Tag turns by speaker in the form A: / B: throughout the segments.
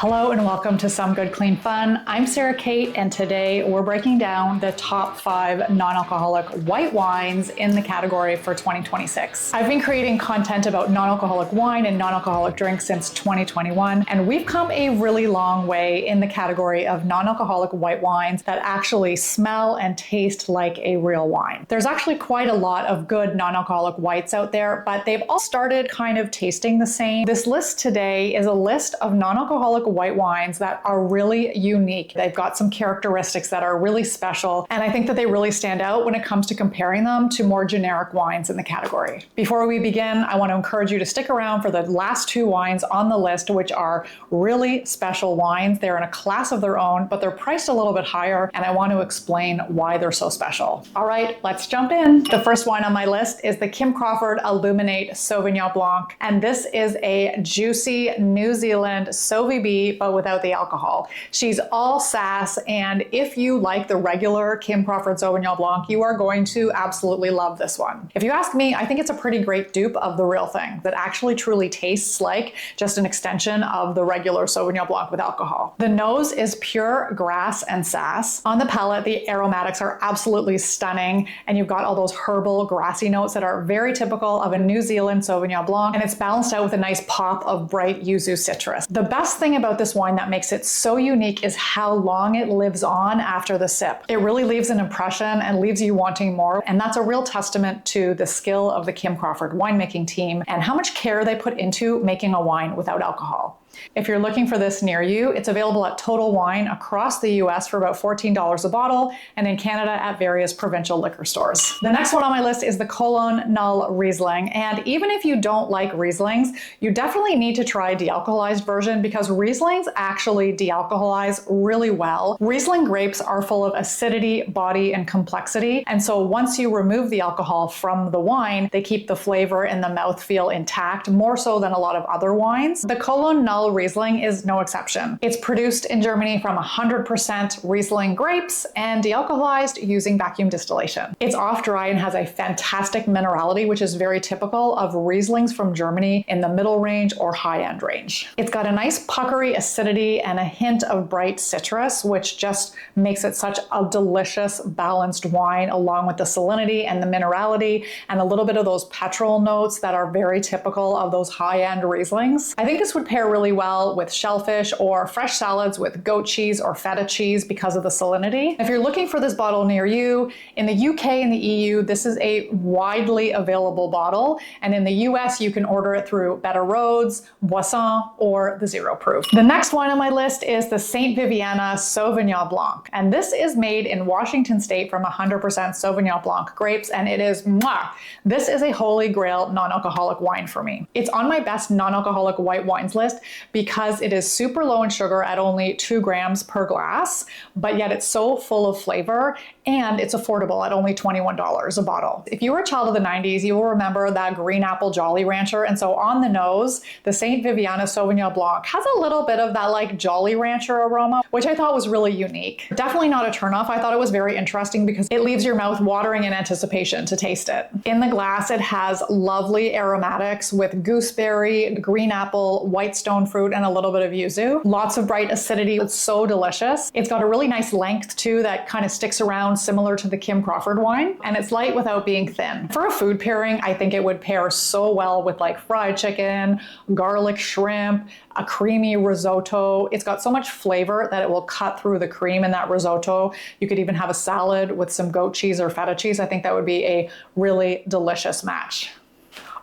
A: Hello and welcome to Some Good Clean Fun. I'm Sarah Kate, and today we're breaking down the top 5 non-alcoholic white wines in the category for 2026. I've been creating content about non-alcoholic wine and non-alcoholic drinks since 2021, and we've come a really long way in the category of non-alcoholic white wines that actually smell and taste like a real wine. There's actually quite a lot of good non-alcoholic whites out there, but they've all started kind of tasting the same. This list today is a list of non-alcoholic white wines that are really unique. They've got some characteristics that are really special, and I think that they really stand out when it comes to comparing them to more generic wines in the category. Before we begin, I want to encourage you to stick around for the last 2 wines on the list, which are really special wines. They're in a class of their own, but they're priced a little bit higher, and I want to explain why they're so special. All right, let's jump in. The first wine on my list is the Kim Crawford Illuminate Sauvignon Blanc, and this is a juicy New Zealand Sauvignon, but without the alcohol. She's all sass, and if you like the regular Kim Crawford Sauvignon Blanc, you are going to absolutely love this one. If you ask me, I think it's a pretty great dupe of the real thing that actually truly tastes like just an extension of the regular Sauvignon Blanc with alcohol. The nose is pure grass and sass. On the palate, the aromatics are absolutely stunning, and you've got all those herbal, grassy notes that are very typical of a New Zealand Sauvignon Blanc, and it's balanced out with a nice pop of bright yuzu citrus. The best thing about this wine that makes it so unique is how long it lives on after the sip. It really leaves an impression and leaves you wanting more, and that's a real testament to the skill of the Kim Crawford winemaking team and how much care they put into making a wine without alcohol. If you're looking for this near you, it's available at Total Wine across the US for about $14 a bottle, and in Canada at various provincial liquor stores. The next one on my list is the Kolonne Null Riesling, and even if you don't like Rieslings, you definitely need to try dealcoholized version because Rieslings actually dealcoholize really well. Riesling grapes are full of acidity, body, and complexity, and so once you remove the alcohol from the wine, they keep the flavor and the mouthfeel intact, more so than a lot of other wines. The Kolonne Null Riesling is no exception. It's produced in Germany from 100% Riesling grapes and dealcoholized using vacuum distillation. It's off-dry and has a fantastic minerality, which is very typical of Rieslings from Germany in the middle range or high-end range. It's got a nice puckery acidity and a hint of bright citrus, which just makes it such a delicious, balanced wine, along with the salinity and the minerality and a little bit of those petrol notes that are very typical of those high-end Rieslings. I think this would pair really well with shellfish or fresh salads with goat cheese or feta cheese because of the salinity. If you're looking for this bottle near you, in the UK and the EU, this is a widely available bottle, and in the US, you can order it through Better Roads, Boisson, or the Zero Proof. The next wine on my list is the St. Viviana Sauvignon Blanc, and this is made in Washington State from 100% Sauvignon Blanc grapes, and it is mwah! This is a holy grail non-alcoholic wine for me. It's on my best non-alcoholic white wines list because it is super low in sugar at only 2 grams per glass, but yet it's so full of flavor, and it's affordable at only $21 a bottle. If you were a child of the 90s, you will remember that green apple Jolly Rancher, and so on the nose, the St. Viviana Sauvignon Blanc has a little bit of that like Jolly Rancher aroma, which I thought was really unique. Definitely not a turnoff. I thought it was very interesting because it leaves your mouth watering in anticipation to taste it. In the glass, it has lovely aromatics with gooseberry, green apple, white stone fruit, and a little bit of yuzu. Lots of bright acidity. It's so delicious. It's got a really nice length too that kind of sticks around, similar to the Kim Crawford wine, and it's light without being thin. For a food pairing, I think it would pair so well with like fried chicken, garlic shrimp, a creamy risotto. It's got so much flavor that it will cut through the cream in that risotto. You could even have a salad with some goat cheese or feta cheese. I think that would be a really delicious match.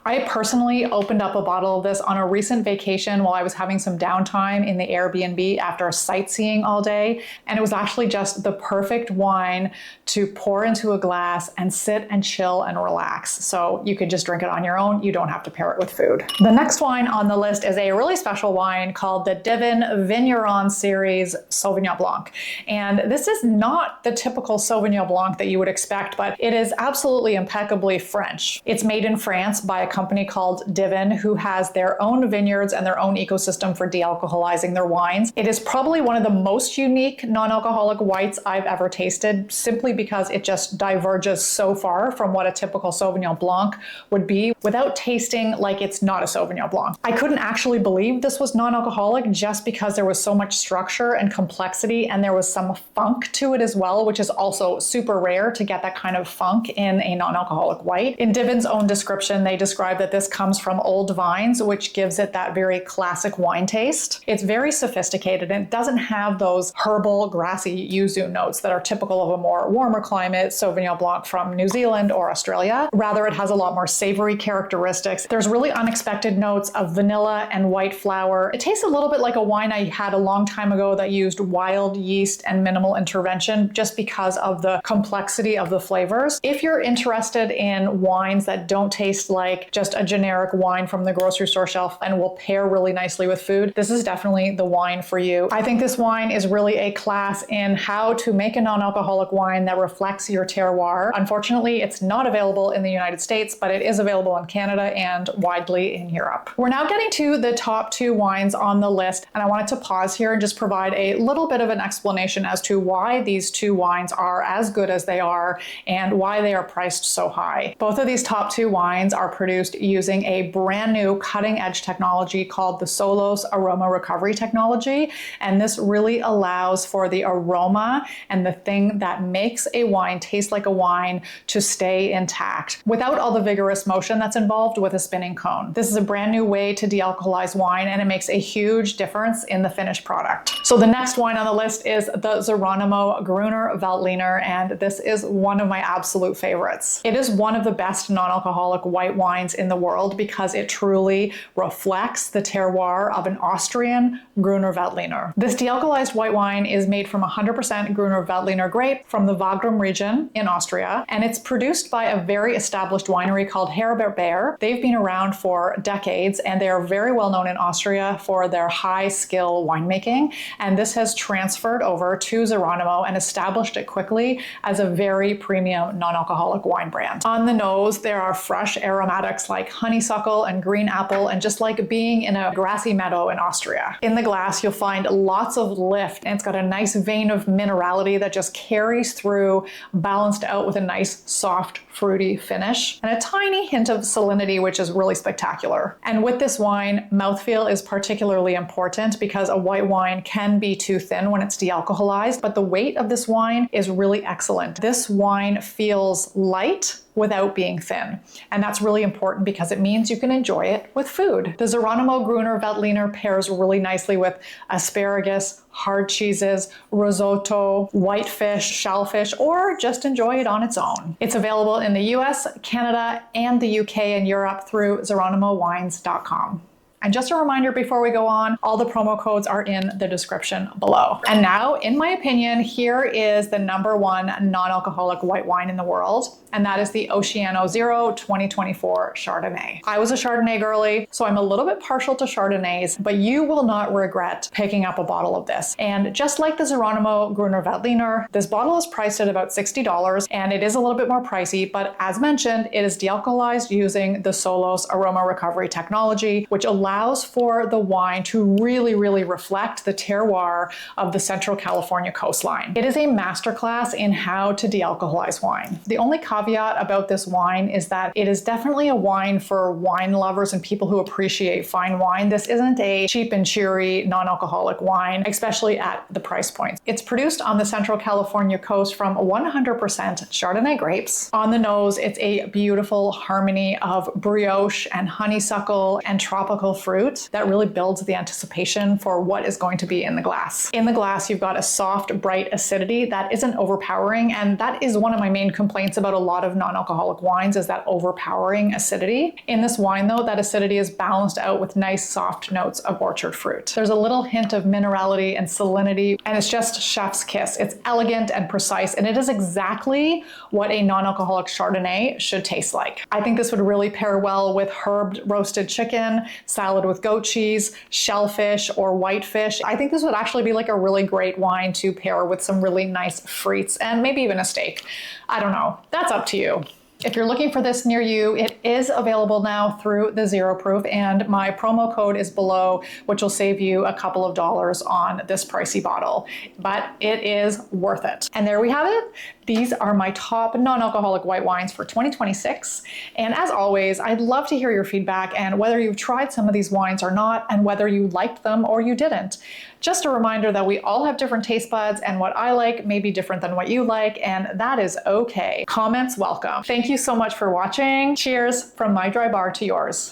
A: I personally opened up a bottle of this on a recent vacation while I was having some downtime in the Airbnb after sightseeing all day, and it was actually just the perfect wine to pour into a glass and sit and chill and relax. So you could just drink it on your own. You don't have to pair it with food. The next wine on the list is a really special wine called the Divin Vigneron Series Sauvignon Blanc. And this is not the typical Sauvignon Blanc that you would expect, but it is absolutely impeccably French. It's made in France by a company called Divin, who has their own vineyards and their own ecosystem for dealcoholizing their wines. It is probably one of the most unique non-alcoholic whites I've ever tasted, simply because it just diverges so far from what a typical Sauvignon Blanc would be without tasting like it's not a Sauvignon Blanc. I couldn't actually believe this was non-alcoholic just because there was so much structure and complexity, and there was some funk to it as well, which is also super rare to get that kind of funk in a non-alcoholic white. In Divin's own description, they describe that this comes from old vines, which gives it that very classic wine taste. It's very sophisticated and it doesn't have those herbal, grassy yuzu notes that are typical of a more warmer climate Sauvignon Blanc from New Zealand or Australia. Rather, it has a lot more savory characteristics. There's really unexpected notes of vanilla and white flower. It tastes a little bit like a wine I had a long time ago that used wild yeast and minimal intervention, just because of the complexity of the flavors. If you're interested in wines that don't taste like just a generic wine from the grocery store shelf and will pair really nicely with food, this is definitely the wine for you. I think this wine is really a class in how to make a non-alcoholic wine that reflects your terroir. Unfortunately, it's not available in the United States, but it is available in Canada and widely in Europe. We're now getting to the top 2 wines on the list, and I wanted to pause here and just provide a little bit of an explanation as to why these 2 wines are as good as they are and why they are priced so high. Both of these top 2 wines are produced using a brand new cutting-edge technology called the Solos Aroma Recovery Technology, and this really allows for the aroma and the thing that makes a wine taste like a wine to stay intact without all the vigorous motion that's involved with a spinning cone. This is a brand new way to dealcoholize wine, and it makes a huge difference in the finished product. So the next wine on the list is the Zeronimo Gruner Veltliner, and this is one of my absolute favorites. It is one of the best non-alcoholic white wines in the world because it truly reflects the terroir of an Austrian Gruner Veltliner. This dealcoholized white wine is made from 100% Gruner Veltliner grape from the Wagram region in Austria, and it's produced by a very established winery called Herbert Baer. They've been around for decades, and they are very well known in Austria for their high skill winemaking, and this has transferred over to Zeronimo and established it quickly as a very premium non-alcoholic wine brand. On the nose, there are fresh aromatics like honeysuckle and green apple, and just like being in a grassy meadow in Austria. In the glass, you'll find lots of lift, and it's got a nice vein of minerality that just carries through, balanced out with a nice, soft, fruity finish, and a tiny hint of salinity, which is really spectacular. And with this wine, mouthfeel is particularly important because a white wine can be too thin when it's dealcoholized, but the weight of this wine is really excellent. This wine feels light without being thin. And that's really important because it means you can enjoy it with food. The Zeronimo Gruner Veltliner pairs really nicely with asparagus, hard cheeses, risotto, whitefish, shellfish, or just enjoy it on its own. It's available in the US, Canada, and the UK and Europe through ZeronimoWines.com. And just a reminder before we go on, all the promo codes are in the description below. And now, in my opinion, here is the #1 non-alcoholic white wine in the world, and that is the Oceano Zero 2024 Chardonnay. I was a Chardonnay girly, so I'm a little bit partial to Chardonnays, but you will not regret picking up a bottle of this. And just like the Zeronimo Gruner Veltliner, this bottle is priced at about $60, and it is a little bit more pricey, but as mentioned, it is dealcoholized using the Solos Aroma Recovery Technology, which allows for the wine to really reflect the terroir of the Central California coastline. It is a masterclass in how to dealcoholize wine. The only caveat about this wine is that it is definitely a wine for wine lovers and people who appreciate fine wine. This isn't a cheap and cheery non-alcoholic wine, especially at the price point. It's produced on the Central California coast from 100% Chardonnay grapes. On the nose, it's a beautiful harmony of brioche and honeysuckle and tropical fruit that really builds the anticipation for what is going to be in the glass. In the glass, you've got a soft, bright acidity that isn't overpowering, and that is one of my main complaints about a lot of non-alcoholic wines, is that overpowering acidity. In this wine, though, that acidity is balanced out with nice, soft notes of orchard fruit. There's a little hint of minerality and salinity, and it's just chef's kiss. It's elegant and precise, and it is exactly what a non-alcoholic Chardonnay should taste like. I think this would really pair well with herbed roasted chicken, salad with goat cheese, shellfish, or whitefish. I think this would actually be like a really great wine to pair with some really nice frites and maybe even a steak. I don't know. That's up to you. If you're looking for this near you, it is available now through the Zero Proof, and my promo code is below, which will save you a couple of dollars on this pricey bottle, but it is worth it. And there we have it. These are my top non-alcoholic white wines for 2026. And as always, I'd love to hear your feedback and whether you've tried some of these wines or not, and whether you liked them or you didn't. Just a reminder that we all have different taste buds, and what I like may be different than what you like, and that is okay. Comments welcome. Thank you so much for watching. Cheers from my dry bar to yours.